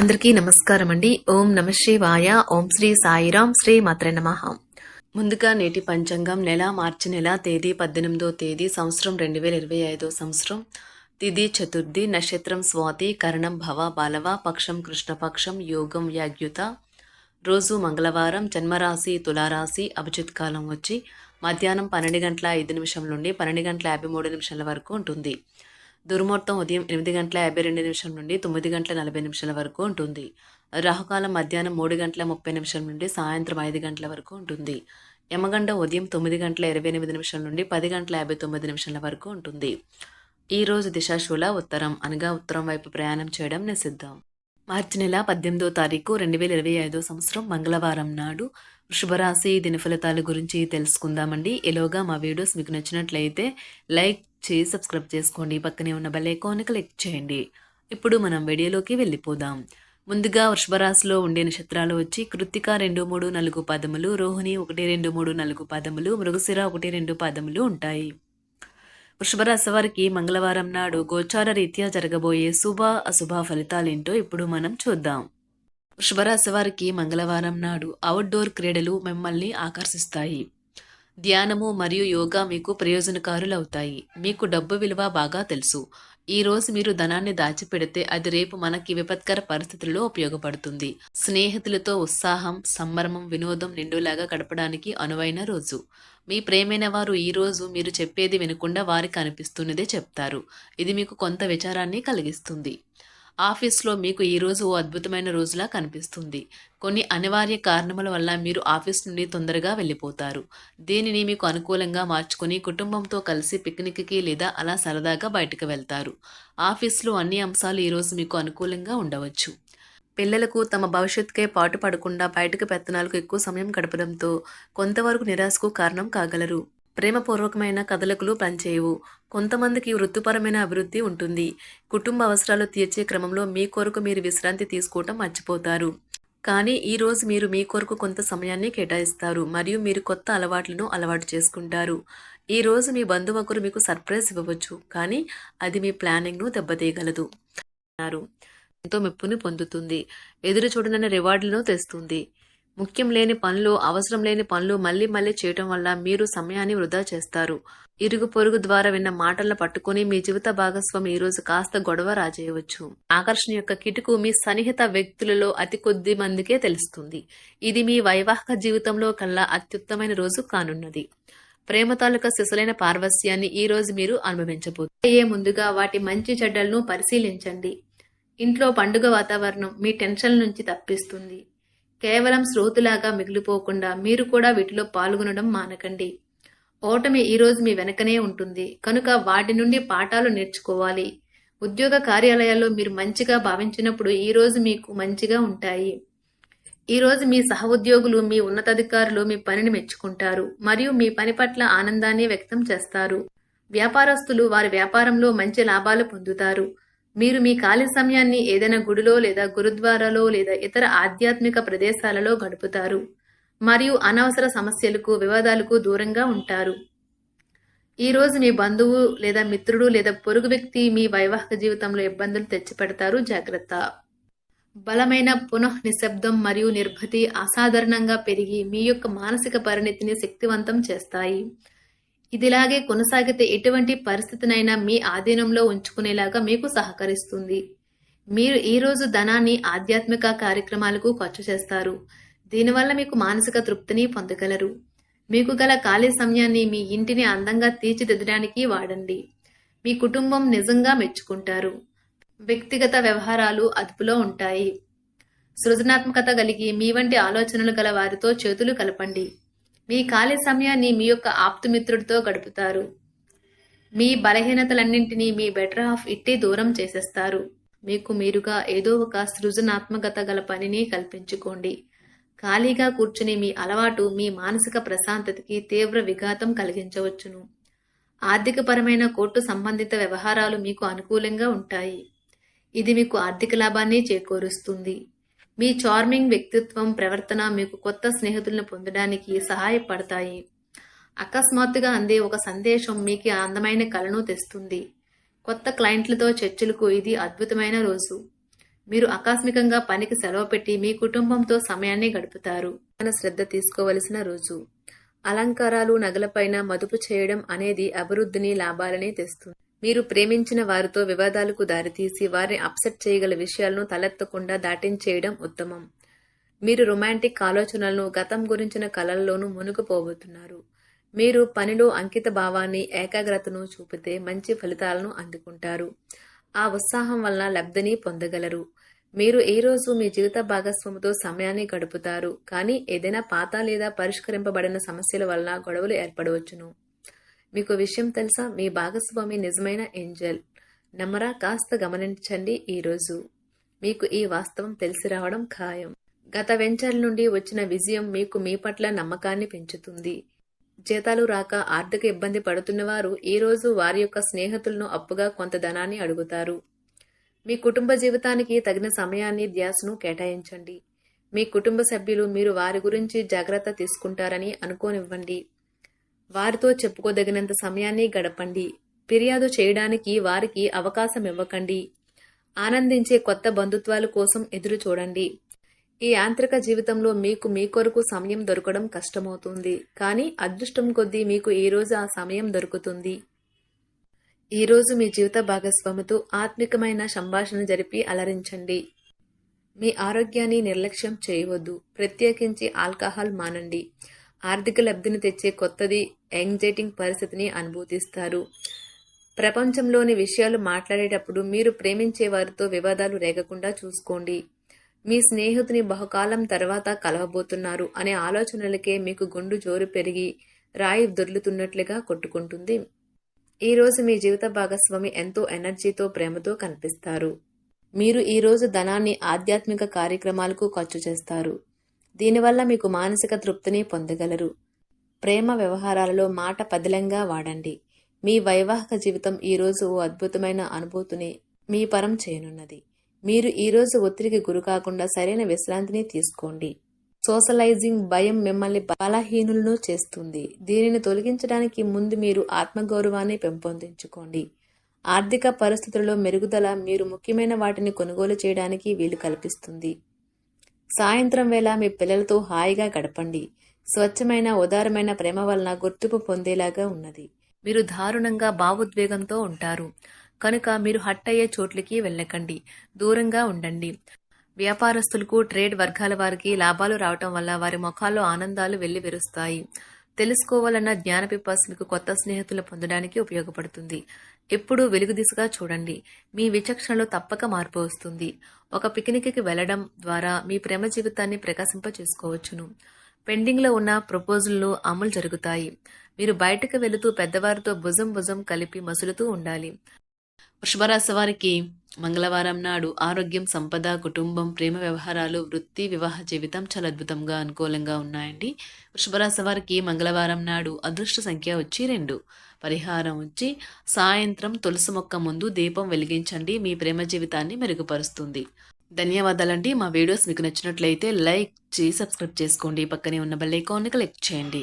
అందరికీ నమస్కారం అండి. ఓం నమ శివాయ. ఓం శ్రీ సాయిరాం. శ్రీ మాత్రే నమః. ముందుగా నేటి పంచాంగం నెల మార్చి నెల తేదీ 18వ తేదీ సంవత్సరం 2025 సంవత్సరం. తిథి చతుర్థి, నక్షత్రం స్వాతి, కరణం భవ బాలవ, పక్షం కృష్ణపక్షం, యోగం వ్యాగ్యుత, రోజు మంగళవారం, జన్మరాశి తులారాశి, అభిజిత్ కాలం వచ్చి మధ్యాహ్నం 12:05 నుండి 12:53 వరకు ఉంటుంది. దుర్ముహూర్తం ఉదయం 8:52 నుండి 9:40 వరకు ఉంటుంది. రాహుకాలం మధ్యాహ్నం 3:30 నుండి సాయంత్రం 5 గంటల వరకు ఉంటుంది. యమగండ ఉదయం 9:28 నుండి 10:59 వరకు ఉంటుంది. ఈ రోజు దిశాశూల ఉత్తరం, అనగా ఉత్తరం వైపు ప్రయాణం చేయడం నిషిద్ధం. మార్చి నెల 18వ తారీఖు 2025 సంవత్సరం మంగళవారం నాడు వృషభరాశి దినఫలితాల గురించి తెలుసుకుందామండి. ఎలాగా మా వీడియోస్ మీకు నచ్చినట్లయితే లైక్ చేసి సబ్స్క్రైబ్ చేసుకోండి. పక్కనే ఉన్న బెల్ ఐకాన్ క్లిక్ చేయండి. ఇప్పుడు మనం వీడియోలోకి వెళ్ళిపోదాం. ముందుగా వృషభరాశిలో ఉండే నక్షత్రాలు వచ్చి కృత్తిక 2, 3, 4 పాదములు, రోహిణి 1, 2, 3, 4 పాదములు, మృగశిర 1, 2 పాదములు ఉంటాయి. వృషభరాశి వారికి మంగళవారం నాడు గోచార రీత్యా జరగబోయే శుభ అశుభ ఫలితాలేంటో ఇప్పుడు మనం చూద్దాం. వృషభరాశి వారికి మంగళవారం నాడు అవుట్డోర్ క్రీడలు మిమ్మల్ని ఆకర్షిస్తాయి. ధ్యానము మరియు యోగా మీకు ప్రయోజనకారులవుతాయి. మీకు డబ్బు విలువ బాగా తెలుసు. ఈ రోజు మీరు ధనాన్ని దాచిపెడితే అది రేపు మనకి విపత్కర పరిస్థితుల్లో ఉపయోగపడుతుంది. స్నేహితులతో ఉత్సాహం, సంబరమం, వినోదం నిండులాగా గడపడానికి అనువైన రోజు. మీ ప్రేమైన వారు ఈ రోజు మీరు చెప్పేది వినకుండా వారికి అనిపిస్తున్నదే చెప్తారు. ఇది మీకు కొంత విచారాన్ని కలిగిస్తుంది. ఆఫీస్లో మీకు ఈరోజు ఓ అద్భుతమైన రోజులా కనిపిస్తుంది. కొన్ని అనివార్య కారణముల వల్ల మీరు ఆఫీస్ నుండి తొందరగా వెళ్ళిపోతారు. దీనిని మీకు అనుకూలంగా మార్చుకుని కుటుంబంతో కలిసి పిక్నిక్కి లేదా అలా సరదాగా బయటకు వెళ్తారు. ఆఫీస్లో అన్ని అంశాలు ఈరోజు మీకు అనుకూలంగా ఉండవచ్చు. పిల్లలకు తమ భవిష్యత్తుకే పాటు పడకుండా బయటకు పెత్తనాలకు ఎక్కువ సమయం గడపడంతో కొంతవరకు నిరాశకు కారణం కాగలరు. ప్రేమపూర్వకమైన కదలికలు పనిచేయవు. కొంతమందికి వృత్తిపరమైన అభివృద్ధి ఉంటుంది. కుటుంబ అవసరాలు తీర్చే క్రమంలో మీ కొరకు మీరు విశ్రాంతి తీసుకోవటం మర్చిపోతారు. కానీ ఈ రోజు మీరు మీ కొరకు కొంత సమయాన్ని కేటాయిస్తారు మరియు మీరు కొత్త అలవాట్లను అలవాటు చేసుకుంటారు. ఈ రోజు మీ బంధువు ఒకరు మీకు సర్ప్రైజ్ ఇవ్వవచ్చు, కానీ అది మీ ప్లానింగ్ను దెబ్బతీయగలదు. ఎంతో మెప్పుని పొందుతుంది. ఎదురు చూడనన్న రివార్డులను తెస్తుంది. ముఖ్యం లేని పనులు, అవసరం లేని పనులు మళ్ళీ మళ్ళీ చేయటం వల్ల మీరు సమయాన్ని వృధా చేస్తారు. ఇరుగు పొరుగు ద్వారా విన్న మాటలను పట్టుకుని మీ జీవిత భాగస్వామి ఈరోజు కాస్త గొడవ రాజేయవచ్చు. ఆకర్షణ యొక్క కిటుకు మీ సన్నిహిత వ్యక్తులలో అతి కొద్ది మందికే తెలుస్తుంది. ఇది మీ వైవాహిక జీవితంలో కల్లా అత్యుత్తమైన రోజు కానున్నది. ప్రేమ తాలూకా శిశులైన పార్వస్యాన్ని ఈ రోజు మీరు అనుభవించబోతున్నారు. ముందుగా వాటి మంచి చెడ్డలను పరిశీలించండి. ఇంట్లో పండుగ వాతావరణం మీ టెన్షన్ నుంచి తప్పిస్తుంది. కేవలం శ్రోతులాగా మిగిలిపోకుండా మీరు కూడా వీటిలో పాల్గొనడం మానకండి. ఓటమి ఈరోజు మీ వెనకనే ఉంటుంది కనుక వాటి నుండి పాఠాలు నేర్చుకోవాలి. ఉద్యోగ కార్యాలయాల్లో మీరు మంచిగా భావించినప్పుడు ఈ రోజు మీకు మంచిగా ఉంటాయి. ఈ రోజు మీ సహోద్యోగులు, మీ ఉన్నతాధికారులు మీ పనిని మెచ్చుకుంటారు మరియు మీ పని పట్ల ఆనందాన్ని వ్యక్తం చేస్తారు. వ్యాపారస్తులు వారి వ్యాపారంలో మంచి లాభాలు పొందుతారు. మీరు మీ ఖాళీ సమయాన్ని ఏదైనా గుడిలో లేదా గురుద్వారాలో లేదా ఇతర ఆధ్యాత్మిక ప్రదేశాలలో గడుపుతారు మరియు అనవసర సమస్యలకు, వివాదాలకు దూరంగా ఉంటారు. ఈ రోజు మీ బంధువు లేదా మిత్రుడు లేదా పొరుగు వ్యక్తి మీ వైవాహిక జీవితంలో ఇబ్బందులు తెచ్చిపెడతారు. జాగ్రత్త. బలమైన పునః నిశ్శబ్దం మరియు నిర్భతి అసాధారణంగా పెరిగి మీ యొక్క మానసిక పరిణతిని శక్తివంతం చేస్తాయి. ఇదిలాగే కొనసాగితే ఎటువంటి పరిస్థితినైనా మీ ఆధీనంలో ఉంచుకునేలాగా మీకు సహకరిస్తుంది. మీరు ఈ రోజు ధనాన్ని ఆధ్యాత్మిక కార్యక్రమాలకు ఖర్చు చేస్తారు. దీనివల్ల మీకు మానసిక తృప్తిని పొందగలరు. మీకు గల ఖాళీ సమయాన్ని మీ ఇంటిని అందంగా తీర్చిదిద్దడానికి వాడండి. మీ కుటుంబం నిజంగా మెచ్చుకుంటారు. వ్యక్తిగత వ్యవహారాలు అదుపులో ఉంటాయి. సృజనాత్మకత కలిగి మీ వంటి ఆలోచనలు గల వారితో చేతులు కలపండి. మీ ఖాళీ సమయాన్ని మీ యొక్క ఆప్తుమిత్రుడితో గడుపుతారు. మీ బలహీనతలన్నింటినీ మీ బెటర్ హాఫ్ ఇట్టే దూరం చేసేస్తారు. మీకు మీరుగా ఏదో ఒక సృజనాత్మకత గల పనిని కల్పించుకోండి. ఖాళీగా కూర్చుని మీ అలవాటు మీ మానసిక ప్రశాంతతకి తీవ్ర విఘాతం కలిగించవచ్చును. ఆర్థికపరమైన కోర్టు సంబంధిత వ్యవహారాలు మీకు అనుకూలంగా ఉంటాయి. ఇది మీకు ఆర్థిక లాభాన్ని చేకూరుస్తుంది. మీ చార్మింగ్ వ్యక్తిత్వం, ప్రవర్తన మీకు కొత్త స్నేహితులను పొందడానికి సహాయపడతాయి. అకస్మాత్తుగా అందే ఒక సందేశం మీకు అందమైన కళను తెస్తుంది. కొత్త క్లయింట్లతో చర్చలకు ఇది అద్భుతమైన రోజు. మీరు ఆకస్మికంగా పనికి సెలవు పెట్టి మీ కుటుంబంతో సమయాన్ని గడుపుతారు. మన శ్రద్ధ తీసుకోవలసిన రోజు. అలంకారాలు, నగలపైన మదుపు చేయడం అనేది అభివృద్ధిని, లాభాలని తెస్తుంది. మీరు ప్రేమించిన వారితో వివాదాలకు దారితీసి వారిని అప్సెట్ చేయగల విషయాలను తలెత్తకుండా దాటించేయడం ఉత్తమం. మీరు రొమాంటిక్ ఆలోచనలను, గతం గురించిన కలల్లోనూ మునిగిపోబోతున్నారు. మీరు పనిలో అంకిత భావాన్ని, ఏకాగ్రతను చూపితే మంచి ఫలితాలను అందుకుంటారు. ఆ ఉత్సాహం వలన లబ్ధిని పొందగలరు. మీరు ఈ రోజు మీ జీవిత భాగస్వామితో సమయాన్ని గడుపుతారు. కానీ ఏదైనా పాత లేదా పరిష్కరింపబడిన సమస్యల వలన గొడవలు ఏర్పడవచ్చును. మీకు విషయం తెలుసా? మీ భాగస్వామి నిజమైన ఏంజెల్. నమ్మరా? కాస్త గమనించండి. ఈరోజు మీకు ఈ వాస్తవం తెలిసి రావడం ఖాయం. గత వెంచర్ల నుండి వచ్చిన విజయం మీకు మీ పట్ల నమ్మకాన్ని పెంచుతుంది. జీతాలు రాక ఆర్థిక ఇబ్బంది పడుతున్నవారు ఈ రోజు వారి యొక్క స్నేహితులను అప్పుగా కొంత ధనాన్ని అడుగుతారు. మీ కుటుంబ జీవితానికి తగిన సమయాన్ని, ధ్యాసను కేటాయించండి. మీ కుటుంబ సభ్యులు మీరు వారి గురించి జాగ్రత్త తీసుకుంటారని అనుకోనివ్వండి. వారితో చెప్పుకోదగినంత సమయాన్ని గడపండి. ఫిర్యాదు చేయడానికి వారికి అవకాశం ఇవ్వకండి. ఆనందించే కొత్త బంధుత్వాల కోసం ఎదురు చూడండి. ఈ యాంత్రిక జీవితంలో మీకు మీ కొరకు సమయం దొరకడం కష్టమవుతుంది. కానీ అదృష్టం కొద్దీ మీకు ఈ రోజు ఆ సమయం దొరుకుతుంది. ఈ రోజు మీ జీవిత భాగస్వామితో ఆత్మికమైన సంభాషణ జరిపి అలరించండి. మీ ఆరోగ్యాన్ని నిర్లక్ష్యం చేయవద్దు. ప్రత్యేకించి ఆల్కహాల్ మానండి. ఆర్థిక లబ్ధిని తెచ్చే కొత్తది, యాంగ్జైటింగ్ పరిస్థితిని అనుభూతిస్తారు. ప్రపంచంలోని విషయాలు మాట్లాడేటప్పుడు మీరు ప్రేమించే వారితో వివాదాలు రేగకుండా చూసుకోండి. మీ స్నేహితుని బహుకాలం తర్వాత కలవబోతున్నారు అనే ఆలోచనలకే మీకు గుండు జోరు పెరిగి రాయి దొర్లుతున్నట్లుగా కొట్టుకుంటుంది. ఈ రోజు మీ జీవిత భాగస్వామి ఎంతో ఎనర్జీతో, ప్రేమతో కనిపిస్తారు. మీరు ఈ రోజు ధనాన్ని ఆధ్యాత్మిక కార్యక్రమాలకు ఖర్చు చేస్తారు. దీనివల్ల మీకు మానసిక తృప్తిని పొందగలరు. ప్రేమ వ్యవహారాలలో మాట పదిలంగా వాడండి. మీ వైవాహిక జీవితం ఈ రోజు ఓ అద్భుతమైన అనుభూతిని మీ పరం చేయనున్నది. మీరు ఈ రోజు ఒత్తిడికి గురి కాకుండా సరైన విశ్రాంతిని తీసుకోండి. సోషలైజింగ్ భయం మిమ్మల్ని బలహీనులను చేస్తుంది. దీనిని తొలగించడానికి ముందు మీరు ఆత్మగౌరవాన్ని పెంపొందించుకోండి. ఆర్థిక పరిస్థితుల్లో మెరుగుదల మీరు ముఖ్యమైన వాటిని కొనుగోలు చేయడానికి వీలు కల్పిస్తుంది. సాయంత్రం వేళ మీ పిల్లలతో హాయిగా గడపండి. స్వచ్ఛమైన, ఉదారమైన ప్రేమ వలన గుర్తింపు పొందేలాగా ఉన్నది. మీరు దారుణంగా భావోద్వేగంతో ఉంటారు కనుక మీరు హట్ అయ్యే చోట్లకి వెళ్ళకండి. దూరంగా ఉండండి. వ్యాపారస్తులకు, ట్రేడ్ వర్గాల వారికి లాభాలు రావటం వల్ల వారి ముఖాల్లో ఆనందాలు వెల్లివిరుస్తాయి. తెలుసుకోవాలన్న జ్ఞాన పిపాస మీకు కొత్త స్నేహితులు పొందడానికి ఉపయోగపడుతుంది. ఎప్పుడూ వెలుగు దిశగా చూడండి. మీ విచక్షణలో తప్పక మార్పు వస్తుంది. ఒక పిక్నిక్కి వెళ్లడం ద్వారా మీ ప్రేమ జీవితాన్ని ప్రకాశింప చేసుకోవచ్చును. పెండింగ్లో ఉన్న ప్రపోజల్లు అమలు జరుగుతాయి. మీరు బయటకు వెళుతూ పెద్దవారితో భుజం కలిపి మసులుతూ ఉండాలి. వృషభరాశి వారికి మంగళవారం నాడు ఆరోగ్యం, సంపద, కుటుంబం, ప్రేమ వ్యవహారాలు, వృత్తి, వివాహ జీవితం చాలా అద్భుతంగా, అనుకూలంగా ఉన్నాయండి. వృషభరాశి వారికి మంగళవారం నాడు అదృష్ట సంఖ్య వచ్చి 2. పరిహారం వచ్చి సాయంత్రం తులసి మొక్క ముందు దీపం వెలిగించండి. మీ ప్రేమ జీవితాన్ని మెరుగుపరుస్తుంది. ధన్యవాదాలండి. మా వీడియోస్ మీకు నచ్చినట్లయితే లైక్ చేసి సబ్స్క్రైబ్ చేసుకోండి. పక్కనే ఉన్న బెల్ ఐకాన్ని క్లిక్ చేయండి.